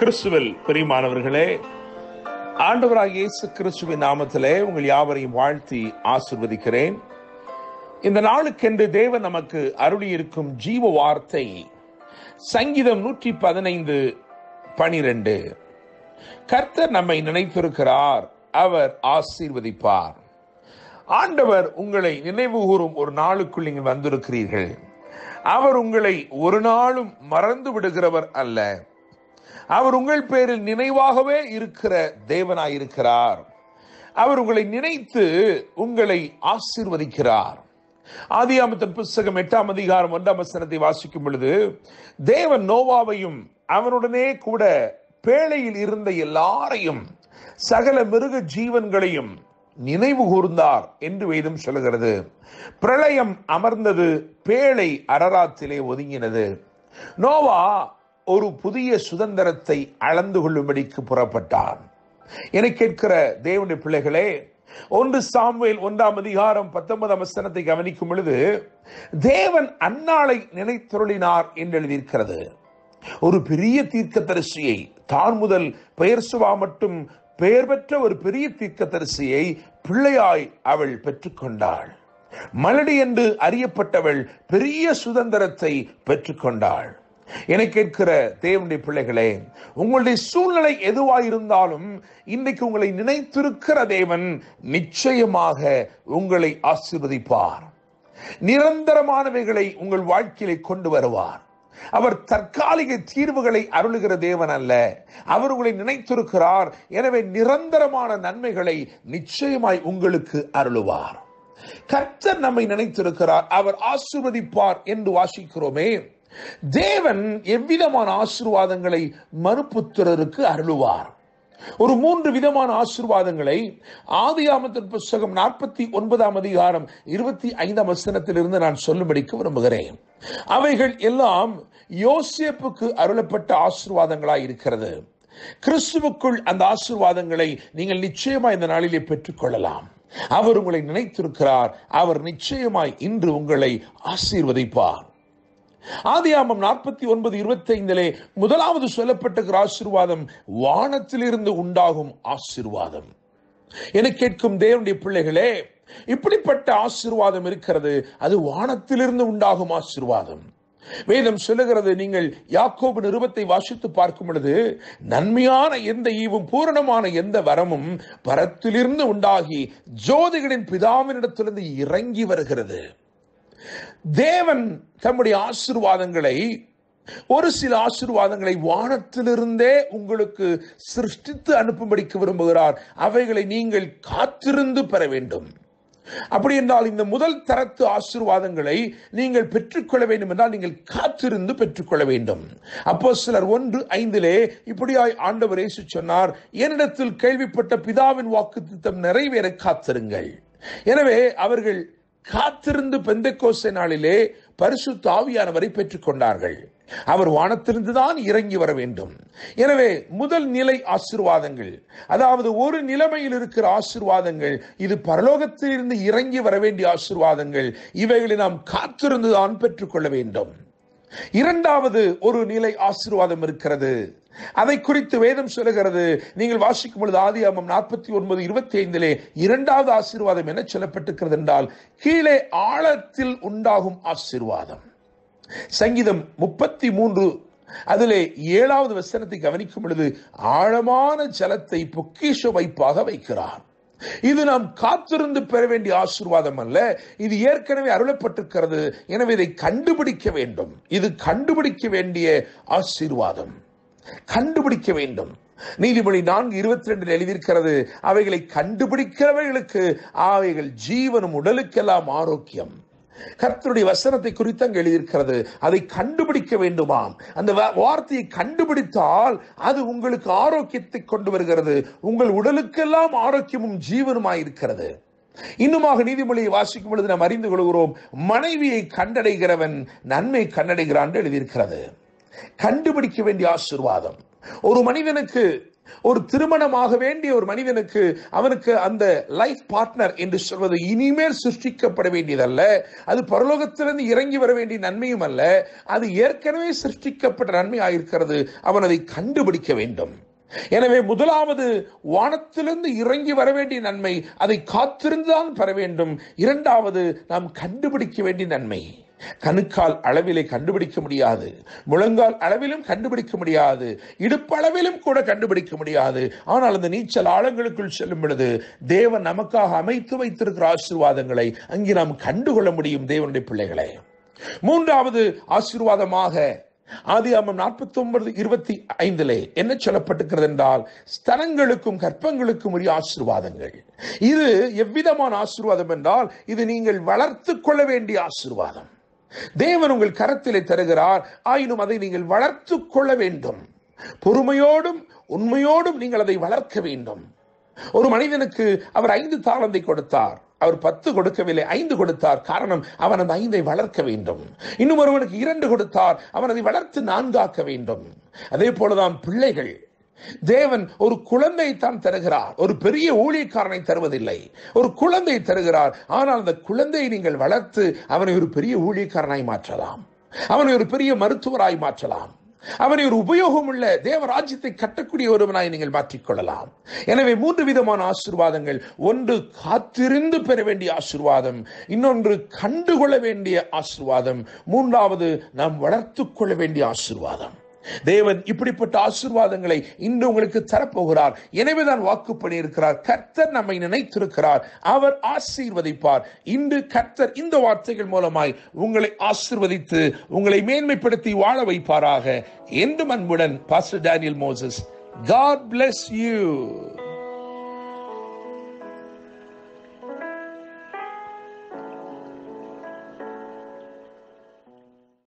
கிறிஸ்துவில் பிரியமானவர்களே, ஆண்டவராகிய இயேசு கிறிஸ்துவின் நாமத்திலே உங்கள் யாவரையும் வாழ்த்தி ஆசீர்வதிக்கிறேன். இந்த நாளுக்கென்று தேவன் நமக்கு அருளியிருக்கும் ஜீவ வார்த்தை சங்கீதம் 115:12. கர்த்தர் நம்மை நினைத்திருக்கிறார், அவர் ஆசீர்வதிப்பார். ஆண்டவர் உங்களை நினைவு கூறும் ஒரு நாளுக்குள் நீங்கள் வந்திருக்கிறீர்கள். அவர் உங்களை ஒரு நாளும் மறந்து விடுகிறவர் அல்ல. அவர் உங்கள் பேரில் நினைவாகவே இருக்கிற தேவனாயிருக்கிறார். அவர் உங்களை நினைத்து உங்களை ஆசீர்வதிக்கிறார். ஆதியாகமத்தின் புத்தகம் 8:1 வாசிக்கும் பொழுது, தேவன் நோவாவையும் அவனுடனே கூட பேழையில் இருந்த எல்லாரையும் சகல மிருக ஜீவன்களையும் நினைவு கூர்ந்தார் என்று வேதம் சொல்கிறது. பிரளயம் அமர்ந்தது, பேழை அரராத்திலே ஒதுங்கினது. நோவா ஒரு புதிய சுதந்திரத்தை அளந்து கொள்ளும்படிக்கு புறப்பட்டார். என கேட்கிற தேவனுடைய பிள்ளைகளே, 1 சாமுவேல் 1:19 கவனிக்கும் பொழுது, தேவன் அன்னாளை நினைத்தருளினார் என்று எழுதியிருக்கிறது. ஒரு பெரிய தீர்க்கதரிசியை, தான் முதல் பெயர்சுவா மட்டும் பெயர் பெற்ற ஒரு பெரிய தீர்க்கதரிசியை பிள்ளையாய் அவள் பெற்றுக்கொண்டாள். மலடி என்று அறியப்பட்டவள் பெரிய சுதந்திரத்தை பெற்றுக்கொண்டாள். என கேட்கிற தேவனுடைய பிள்ளைகளே, உங்களுடைய சூழ்நிலை எதுவாயிருந்தாலும் இன்றைக்கு உங்களை நினைத்திருக்கிற தேவன் நிச்சயமாக உங்களை ஆசீர்வதிப்பார். நிரந்தரமானவைகளை உங்கள் வாழ்க்கையிலே கொண்டு வருவார். அவர் தற்காலிக தீர்வுகளை அருளுகிற தேவன் அல்ல. அவர் உங்களை நினைத்திருக்கிறார். எனவே நிரந்தரமான நன்மைகளை நிச்சயமாய் உங்களுக்கு அருளுவார். கர்த்தர் நம்மை நினைத்திருக்கிறார், அவர் ஆசீர்வதிப்பார் என்று வாசிக்கிறோமே. தேவன் எவ்விதமான ஆசீர்வாதங்களை மறுபுத்திரருக்கு அருளுவார்? ஒரு 3 விதமான ஆசீர்வாதங்களை ஆதியாகமத்தின் புத்தகம் 49:25 நான் சொல்லும்படிக்கு விரும்புகிறேன். அவைகள் எல்லாம் யோசேப்புக்கு அருளப்பட்ட ஆசீர்வாதங்களாய் இருக்கிறது. கிறிஸ்துவுக்குள் அந்த ஆசீர்வாதங்களை நீங்கள் நிச்சயமாய் இந்த நாளிலே பெற்றுக்கொள்ளலாம். அவர் உங்களை நினைத்திருக்கிறார். அவர் நிச்சயமாய் இன்று உங்களை ஆசீர்வதிப்பார். ஆதியாகமம் 49:25 முதலாவது சொல்லப்பட்ட ஆசீர்வாதம் வானத்திலிருந்து உண்டாகும் ஆசீர்வாதம். என கேட்கும் தேவனுடைய பிள்ளைகளே, இப்படிப்பட்ட ஆசீர்வாதம் இருக்கிறது. அது வானத்திலிருந்து உண்டாகும் ஆசீர்வாதம். வேதம் சொல்லுகிறது, நீங்கள் யாக்கோபு நிருபத்தை வாசித்து பார்க்கும் பொழுது, நன்மையான எந்த ஈவும் பூரணமான எந்த வரமும் பரத்திலிருந்து உண்டாகி ஜோதிகளின் பிதாவினிடத்திலிருந்து இறங்கி வருகிறது. தேவன் தம்முடைய ஆசீர்வாதங்களை, ஒரு சில ஆசீர்வாதங்களை வானத்திலிருந்தே உங்களுக்கு சிருஷ்டித்து அனுப்பும்படிக்கு விரும்புகிறார். அவைகளை நீங்கள் காத்திருந்து பெற வேண்டும். அப்படி என்றால் இந்த முதல் தரத்து ஆசீர்வாதங்களை நீங்கள் பெற்றுக்கொள்ள வேண்டும் என்றால் நீங்கள் காத்திருந்து பெற்றுக்கொள்ள வேண்டும். அப்போஸ்தலர் 1:5 இப்படியாய் ஆண்டவர் இயேசு சொன்னார், என்னிடத்தில் கேள்விப்பட்ட பிதாவின் வாக்குத்தத்தம் நிறைவேற காத்திருங்கள். எனவே அவர்கள் காத்திருந்து பெந்தெக்கோஸ்தே நாளிலே பரிசுத்த ஆவியானவரை பெற்றுக் கொண்டார்கள். அவர் வானத்திலிருந்து தான் இறங்கி வர வேண்டும். எனவே முதல் நிலை ஆசீர்வாதங்கள், அதாவது ஒரு நிலைமையில் இருக்கிற ஆசீர்வாதங்கள், இது பரலோகத்திலிருந்து இறங்கி வர வேண்டிய ஆசீர்வாதங்கள். இவைகளை நாம் காத்திருந்துதான் பெற்றுக்கொள்ள வேண்டும். இரண்டாவது ஒரு நிலை ஆசீர்வாதம் இருக்கிறது. அதை குறித்து வேதம் சொல்லுகிறது. நீங்கள் வாசிக்கும் பொழுது ஆதியாகமம் 49:25 இரண்டாவது ஆசீர்வாதம் என்ன சொல்லப்பட்டிருக்கிறது என்றால், கீழே ஆழத்தில் உண்டாகும் ஆசீர்வாதம். சங்கீதம் 33 அதிலே 7வது வசனத்தை கவனிக்கும் பொழுது, ஆழமான ஜலத்தை பொக்கிஷ வைப்பாக வைக்கிறார். இது நாம் காத்திருந்து பெற வேண்டிய ஆசீர்வாதம் அல்ல, இது ஏற்கனவே அருளப்பட்டிருக்கிறது. எனவே இதை கண்டுபிடிக்க வேண்டும். இது கண்டுபிடிக்க வேண்டிய ஆசீர்வாதம். கண்டுபிடிக்க வேண்டும். நீதிமொழி 4:22 எழுதியிருக்கிறது, அவைகளை கண்டுபிடிக்கிறவர்களுக்கு அவைகள் ஜீவனும் உடலுக்கெல்லாம் ஆரோக்கியம். கர்த்தருடைய வசனத்தை குறித்து அங்கு எழுதியிருக்கிறது. அதை கண்டுபிடிக்க வேண்டுமாம். அந்த வார்த்தையை கண்டுபிடித்தால் அது உங்களுக்கு ஆரோக்கியத்தை கொண்டு வருகிறது. உங்கள் உடலுக்கெல்லாம் ஆரோக்கியமும் ஜீவனுமாயிருக்கிறது. இன்னுமாக நீதிமொழியை வாசிக்கும் பொழுது நாம் அறிந்து கொள்கிறோம், மனைவியை கண்டடைகிறவன் நன்மை கண்டடைகிறான் என்று எழுதியிருக்கிறது. கண்டுபிடிக்க வேண்டிய ஆசீர்வாதம். ஒரு மனிதனுக்கு ஒரு திருமணமாக வேண்டிய ஒரு மனிதனுக்கு அவனுக்கு அந்த லைஃப் பார்ட்னர் என்று சொல்வது இனிமேல் சிருஷ்டிக்கப்பட வேண்டியதல்ல. அது பரலோகத்திலிருந்து இறங்கி வர வேண்டிய நன்மையும் அல்ல. அது ஏற்கனவே சிருஷ்டிக்கப்பட்ட நன்மை ஆயிருக்கிறது. அவன் அதை கண்டுபிடிக்க வேண்டும். எனவே முதலாவது வானத்திலிருந்து இறங்கி வர வேண்டிய நன்மை, அதை காத்திருந்துதான் பெற வேண்டும். இரண்டாவது நாம் கண்டுபிடிக்க வேண்டிய நன்மை. கணுக்கால் அளவிலே கண்டுபிடிக்க முடியாது, முழங்கால் அளவிலும் கண்டுபிடிக்க முடியாது, இடுப்பளவிலும் கூட கண்டுபிடிக்க முடியாது. ஆனால் அந்த நீச்சல் ஆழங்களுக்குள் செல்லும் பொழுது தேவன் நமக்காக அமைத்து வைத்திருக்கிற ஆசீர்வாதங்களை அங்கே நாம் கண்டுகொள்ள முடியும். தேவனுடைய பிள்ளைகளே, மூன்றாவது ஆசீர்வாதமாக ஆதியாகமம் 49:25 என்ன சொல்லப்பட்டிருக்கிறது என்றால், ஸ்தனங்களுக்கும் கற்பங்களுக்கும் உரிய ஆசீர்வாதங்கள். இது எவ்விதமான ஆசீர்வாதம் என்றால், இது நீங்கள் வளர்த்து கொள்ள வேண்டிய ஆசீர்வாதம். தேவன் உங்கள் கரத்திலே தருகிறார், ஆயினும் அதை நீங்கள் வளர்த்து கொள்ள வேண்டும். பொறுமையோடும் உண்மையோடும் நீங்கள் அதை வளர்க்க வேண்டும். ஒரு மனிதனுக்கு அவர் 5 தாலந்தை கொடுத்தார், அவர் 10 கொடுக்கவில்லை, 5 கொடுத்தார். காரணம், அவன் அந்த 5ஐ வளர்க்க வேண்டும். இன்னும் ஒருவனுக்கு 2 கொடுத்தார், அவன் அதை வளர்த்து 4 ஆக்க வேண்டும். அதே போலதான் பிள்ளைகள். தேவன் ஒரு குழந்தை தான் தருகிறார், ஒரு பெரிய ஊழியக்காரனை தருவதில்லை. ஒரு குழந்தை தருகிறார். ஆனால் அந்த குழந்தையை நீங்கள் வளர்த்து அவனை ஒரு பெரிய ஊழியக்காரனாய் மாற்றலாம், அவனை ஒரு பெரிய மருத்துவராய் மாற்றலாம், அவனை ஒரு உபயோகம் உள்ள தேவராஜ்யத்தை கட்டக்கூடிய ஒருவனாய் நீங்கள் மாற்றிக்கொள்ளலாம். எனவே 3 விதமான ஆசீர்வாதங்கள். ஒன்று காத்திருந்து பெற வேண்டிய ஆசீர்வாதம், இன்னொன்று கண்டுகொள்ள வேண்டிய ஆசீர்வாதம், மூன்றாவது நாம் வளர்த்து கொள்ள வேண்டிய ஆசீர்வாதம். தேவன் இப்படிப்பட்ட ஆசீர்வாதங்களை இன்று உங்களுக்கு தரப்போகிறார். எனவேதான் வாக்கு பண்ணியிருக்கிறார். கர்த்தர் நம்மை நினைத்திருக்கிறார், அவர் ஆசீர்வதிப்பார். இன்று கர்த்தர் இந்த வார்த்தைகள் மூலமாய் உங்களை ஆசீர்வதித்து உங்களை மேன்மைப்படுத்தி வாழ வைப்பாராக. என்றும் அன்புடன் pastor Daniel Moses. God bless you.